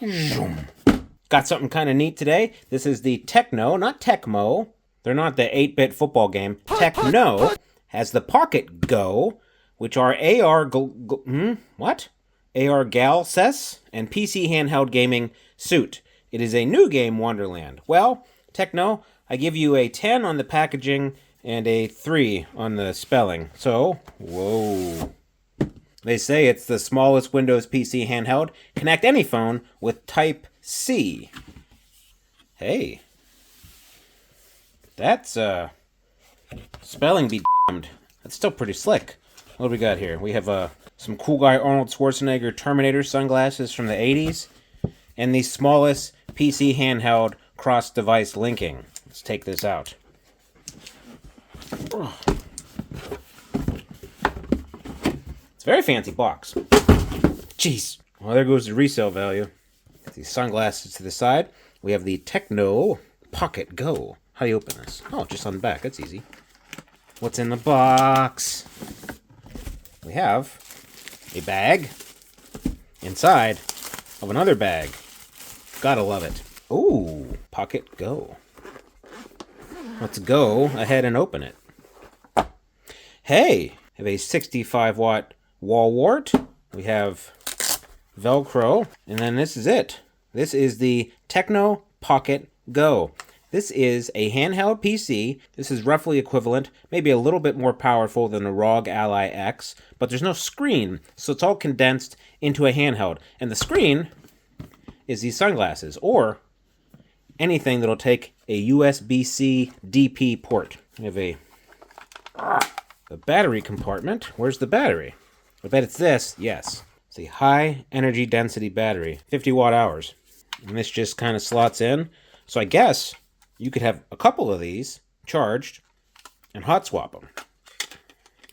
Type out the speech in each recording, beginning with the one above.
Zoom. Got something kind of neat today. This is the Tecno, not Tecmo. They're not the 8-bit football game. Tecno has the Pocket Go, which are AR GalSes and PC handheld gaming suit. It is a new game, Wonderland. Well, Tecno, I give you a 10 on the packaging and a 3 on the spelling. So, whoa. They say it's the smallest Windows PC handheld. Connect any phone with Type-C. Hey. That's, spelling be damned. That's still pretty slick. What do we got here? We have, some cool guy Arnold Schwarzenegger Terminator sunglasses from the 80s. And the smallest PC handheld cross-device linking. Let's take this out. It's a very fancy box. Jeez. Well, there goes the resale value. Got these sunglasses to the side. We have the Tecno Pocket Go. How do you open this? Oh, just on the back. That's easy. What's in the box? We have a bag inside of another bag. Gotta love it. Ooh, Pocket Go. Let's go ahead and open it. Hey, I have a 65-watt wall wart. We have Velcro. And then this is it. This is the Tecno Pocket Go. This is a handheld PC. This is roughly equivalent, maybe a little bit more powerful than the ROG Ally X, but there's no screen, so it's all condensed into a handheld. And the screen is these sunglasses, or anything that'll take a USB-C DP port. We have a battery compartment. Where's the battery? I bet it's this. Yes. It's a high energy density battery, 50 watt hours. And this just kind of slots in. So I guess you could have a couple of these charged and hot swap them.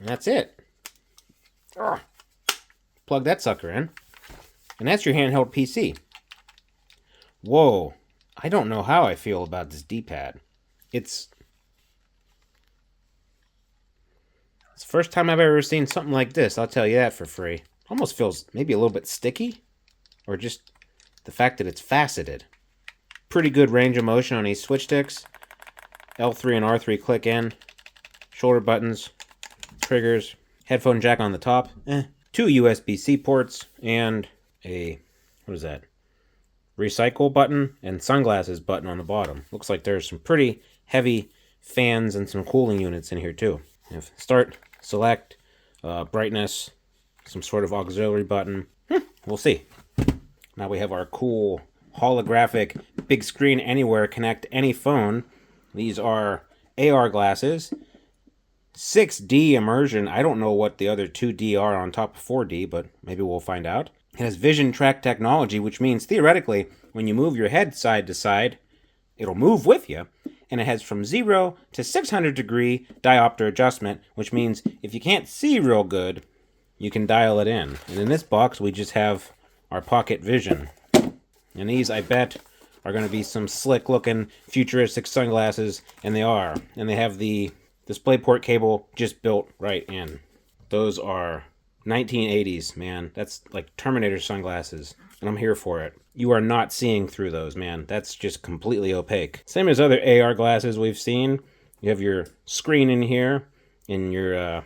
And that's it. Plug that sucker in. And that's your handheld PC. Whoa. I don't know how I feel about this D-pad. It's the first time I've ever seen something like this, I'll tell you that for free. Almost feels maybe a little bit sticky, or just the fact that it's faceted. Pretty good range of motion on these switch sticks. L3 and R3 click in. Shoulder buttons, triggers, headphone jack on the top. 2 USB-C ports, and a, what is that? Recycle button and sunglasses button on the bottom. Looks like there's some pretty heavy fans and some cooling units in here too. We have start, select, brightness, some sort of auxiliary button. We'll see. Now we have our cool holographic big screen anywhere, connect any phone. These are AR glasses. 6D immersion. I don't know what the other 2D are on top of 4D, but maybe we'll find out. It has vision track technology, which means theoretically, when you move your head side to side, it'll move with you. And it has from 0 to 600 degree diopter adjustment, which means if you can't see real good, you can dial it in. And in this box, we just have our Pocket Vision. And these, I bet, are going to be some slick looking futuristic sunglasses, and they are. And they have the DisplayPort cable just built right in. Those are 1980s, man. That's like Terminator sunglasses, and I'm here for it. You are not seeing through those, man. That's just completely opaque. Same as other AR glasses we've seen. You have your screen in here, and your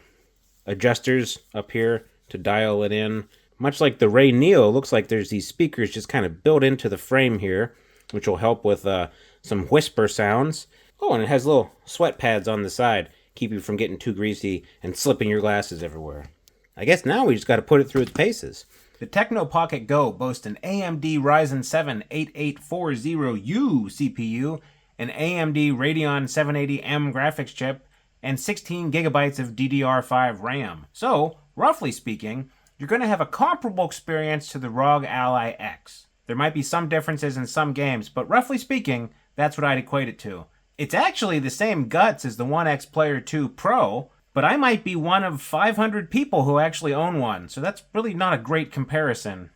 adjusters up here to dial it in. Much like the Ray Neo, looks like there's these speakers just kind of built into the frame here, which will help with some whisper sounds. Oh, and it has little sweat pads on the side, keep you from getting too greasy and slipping your glasses everywhere. I guess now we just got to put it through its paces. The Tecno Pocket Go boasts an AMD Ryzen 7 8840U CPU, an AMD Radeon 780M graphics chip, and 16 gigabytes of DDR4 RAM. So, roughly speaking, you're going to have a comparable experience to the ROG Ally X. There might be some differences in some games, but roughly speaking, that's what I'd equate it to. It's actually the same guts as the One X Player 2 Pro, but I might be one of 500 people who actually own one, so that's really not a great comparison.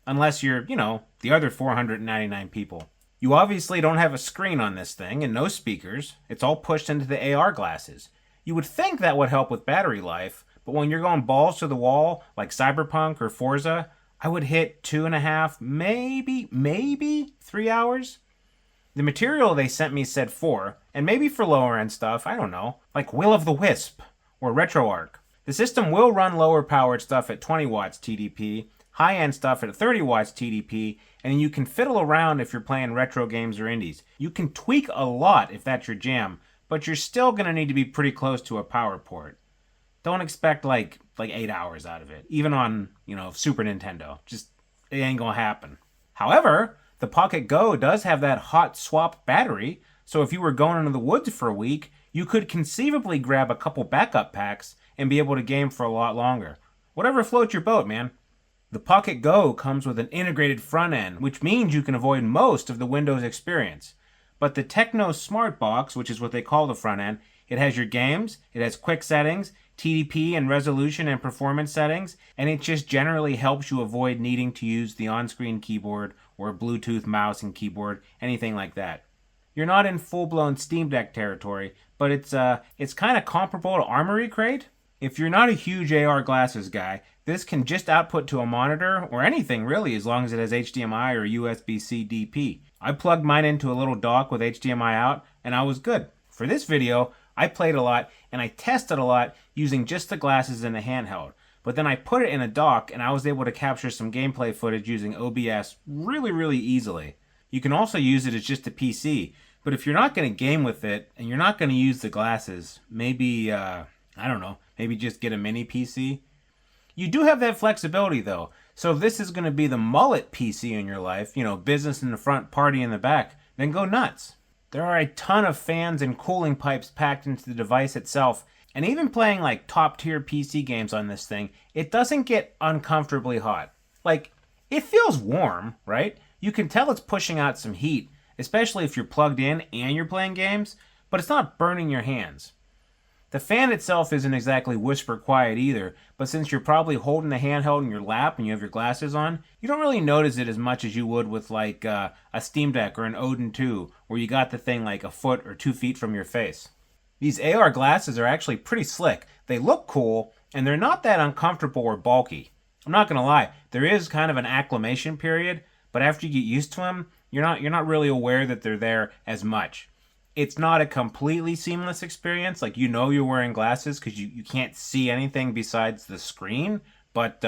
Unless you're, the other 499 people. You obviously don't have a screen on this thing, and no speakers. It's all pushed into the AR glasses. You would think that would help with battery life, but when you're going balls to the wall, like Cyberpunk or Forza, I would hit 2.5, maybe 3 hours. The material they sent me said 4, and maybe for lower end stuff, I don't know, like Will of the Wisp or RetroArch. The system will run lower powered stuff at 20 watts TDP, high end stuff at 30 watts TDP, and you can fiddle around if you're playing retro games or indies. You can tweak a lot if that's your jam, but you're still going to need to be pretty close to a power port. Don't expect like 8 hours out of it, even on, Super Nintendo. Just, it ain't going to happen. However, the Pocket Go does have that hot swap battery, so if you were going into the woods for a week, you could conceivably grab a couple backup packs and be able to game for a lot longer. Whatever floats your boat, man. The Pocket Go comes with an integrated front end, which means you can avoid most of the Windows experience. But the Tecno Smart Box, which is what they call the front end, it has your games, it has quick settings, TDP and resolution and performance settings, and it just generally helps you avoid needing to use the on-screen keyboard or a Bluetooth mouse and keyboard, anything like that. You're not in full-blown Steam Deck territory, but it's kind of comparable to Armory Crate. If you're not a huge AR glasses guy, this can just output to a monitor, or anything really, as long as it has HDMI or USB-C DP. I plugged mine into a little dock with HDMI out, and I was good. For this video, I played a lot, and I tested a lot using just the glasses and the handheld. But then I put it in a dock, and I was able to capture some gameplay footage using OBS really easily. You can also use it as just a PC, but if you're not going to game with it, and you're not going to use the glasses, maybe, maybe just get a mini PC. You do have that flexibility though, so if this is going to be the mullet PC in your life, business in the front, party in the back, then go nuts. There are a ton of fans and cooling pipes packed into the device itself, and even playing like top tier PC games on this thing, it doesn't get uncomfortably hot. Like, it feels warm, right? You can tell it's pushing out some heat, especially if you're plugged in and you're playing games, but it's not burning your hands. The fan itself isn't exactly whisper quiet either, but since you're probably holding the handheld in your lap and you have your glasses on, you don't really notice it as much as you would with like a Steam Deck or an Odin 2, where you got the thing like a foot or 2 feet from your face. These AR glasses are actually pretty slick. They look cool, and they're not that uncomfortable or bulky. I'm not gonna lie, there is kind of an acclimation period, but after you get used to them, you're not really aware that they're there as much. It's not a completely seamless experience, like you're wearing glasses because you can't see anything besides the screen, but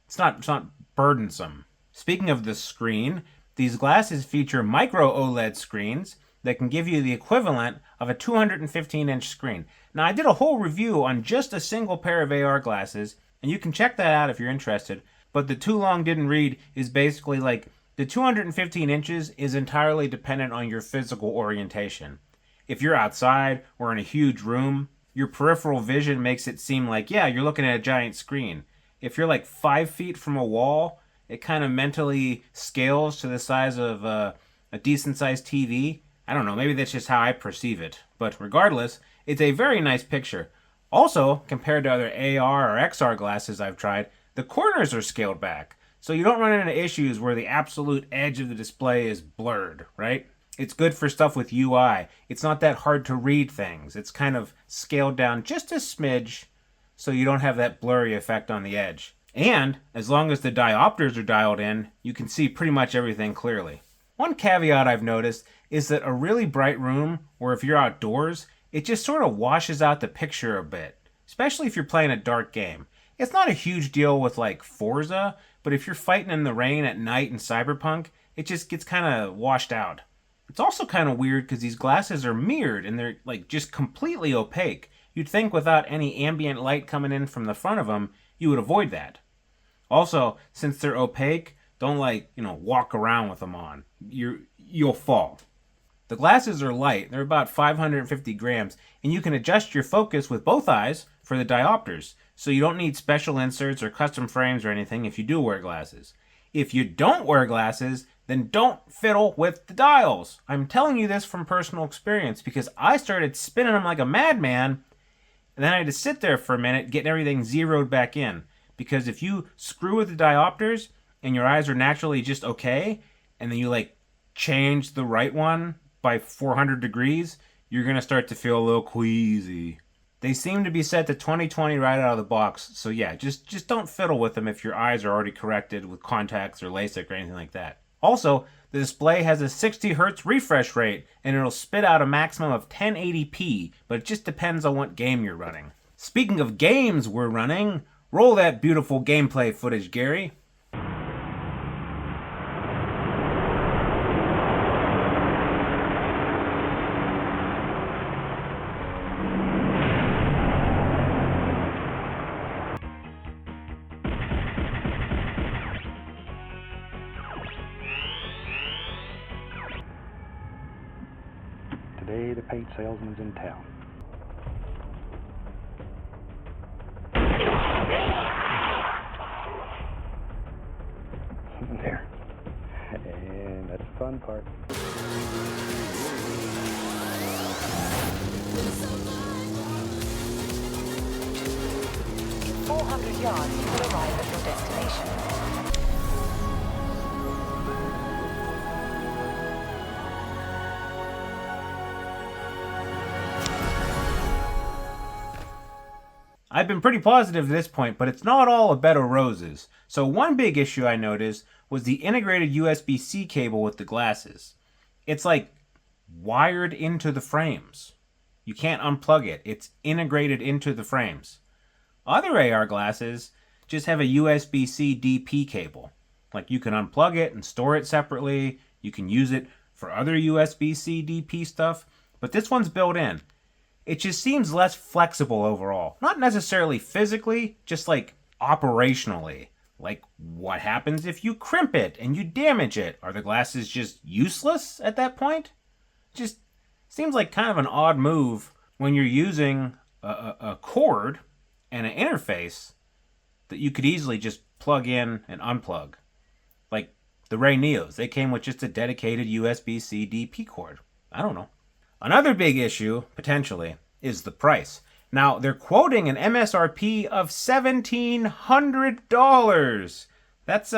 it's not burdensome. Speaking of the screen, these glasses feature micro OLED screens that can give you the equivalent of a 215-inch screen. Now, I did a whole review on just a single pair of AR glasses, and you can check that out if you're interested, but the too long didn't read is basically like the 215 inches is entirely dependent on your physical orientation. If you're outside or in a huge room, your peripheral vision makes it seem like, yeah, you're looking at a giant screen. If you're like 5 feet from a wall, it kind of mentally scales to the size of a decent-sized TV. I don't know, maybe that's just how I perceive it. But regardless, it's a very nice picture. Also, compared to other AR or XR glasses I've tried, the corners are scaled back, so you don't run into issues where the absolute edge of the display is blurred, right? It's good for stuff with UI. It's not that hard to read things. It's kind of scaled down just a smidge so you don't have that blurry effect on the edge. And as long as the diopters are dialed in, you can see pretty much everything clearly. One caveat I've noticed is that a really bright room, or if you're outdoors, it just sort of washes out the picture a bit, especially if you're playing a dark game. It's not a huge deal with like Forza, but if you're fighting in the rain at night in Cyberpunk, it just gets kind of washed out. It's also kind of weird because these glasses are mirrored and they're like just completely opaque. You'd think without any ambient light coming in from the front of them, you would avoid that. Also, since they're opaque, don't walk around with them on. You'll fall. The glasses are light. They're about 550 grams, and you can adjust your focus with both eyes for the diopters, so you don't need special inserts or custom frames or anything if you do wear glasses. If you don't wear glasses, then don't fiddle with the dials. I'm telling you this from personal experience because I started spinning them like a madman, and then I had to sit there for a minute getting everything zeroed back in. Because if you screw with the diopters and your eyes are naturally just okay, and then you change the right one by 400 degrees, you're going to start to feel a little queasy. They seem to be set to 20/20 right out of the box, so yeah, just don't fiddle with them if your eyes are already corrected with contacts or LASIK or anything like that. Also, the display has a 60 Hz refresh rate, and it'll spit out a maximum of 1080p, but it just depends on what game you're running. Speaking of games we're running, roll that beautiful gameplay footage, Gary. Today, the paint salesman's in town. There. And that's the fun part. In 400 yards, you will arrive at your destination. I've been pretty positive at this point, but it's not all a bed of roses. So one big issue I noticed was the integrated USB-C cable with the glasses. It's like wired into the frames. You can't unplug it. It's integrated into the frames. Other AR glasses just have a USB-C DP cable. Like you can unplug it and store it separately. You can use it for other USB-C DP stuff, but this one's built in. It just seems less flexible overall. Not necessarily physically, just like operationally. Like what happens if you crimp it and you damage it? Are the glasses just useless at that point? Just seems like kind of an odd move when you're using a cord and an interface that you could easily just plug in and unplug. Like the Ray Neos, they came with just a dedicated USB-C DP cord. I don't know. Another big issue, potentially, is the price. Now, they're quoting an MSRP of $1,700. That's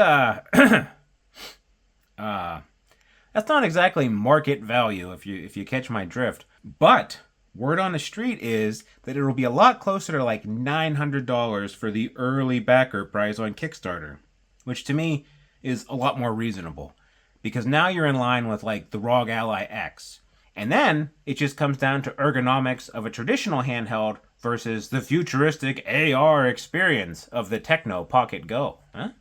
that's not exactly market value if you catch my drift. But word on the street is that it'll be a lot closer to like $900 for the early backer price on Kickstarter, which to me is a lot more reasonable because now you're in line with like the ROG Ally X. And then it just comes down to ergonomics of a traditional handheld versus the futuristic AR experience of the Tecno Pocket Go. Huh?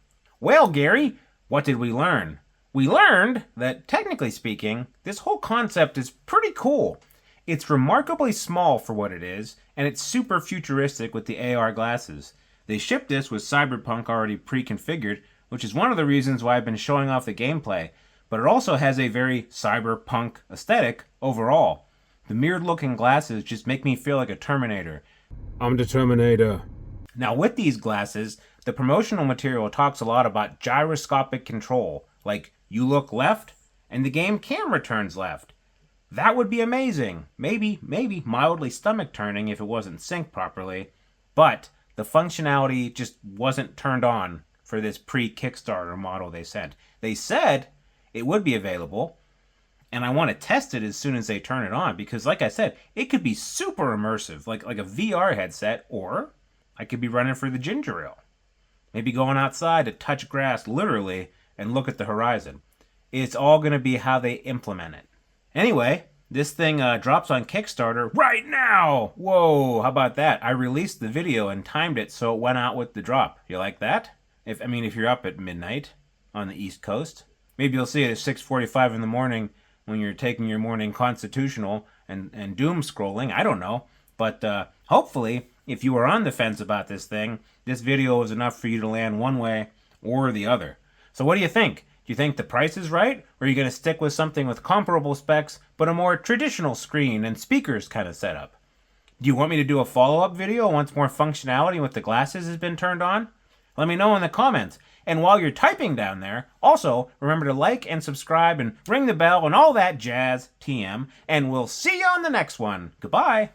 Well, Gary, what did we learn? We learned that, technically speaking, this whole concept is pretty cool. It's remarkably small for what it is, and it's super futuristic with the AR glasses. They shipped this with Cyberpunk already pre-configured, which is one of the reasons why I've been showing off the gameplay. But it also has a very cyberpunk aesthetic overall. The mirrored-looking glasses just make me feel like a Terminator. I'm the Terminator. Now, with these glasses, the promotional material talks a lot about gyroscopic control. Like, you look left, and the game camera turns left. That would be amazing. Maybe mildly stomach-turning if it wasn't synced properly. But the functionality just wasn't turned on for this pre-Kickstarter model they sent. They said it would be available, and I want to test it as soon as they turn it on because, like I said, it could be super immersive, like a VR headset, or I could be running for the ginger ale. Maybe going outside to touch grass, literally, and look at the horizon. It's all going to be how they implement it. Anyway, this thing drops on Kickstarter right now! Whoa, how about that? I released the video and timed it so it went out with the drop. You like that? If you're up at midnight on the East Coast. Maybe you'll see it at 6:45 in the morning when you're taking your morning constitutional and doom scrolling. I don't know. But hopefully, if you were on the fence about this thing, this video was enough for you to land one way or the other. So what do you think? Do you think the price is right? Or are you going to stick with something with comparable specs, but a more traditional screen and speakers kind of setup? Do you want me to do a follow-up video once more functionality with the glasses has been turned on? Let me know in the comments. And while you're typing down there, also remember to like and subscribe and ring the bell and all that jazz, TM, and we'll see you on the next one. Goodbye.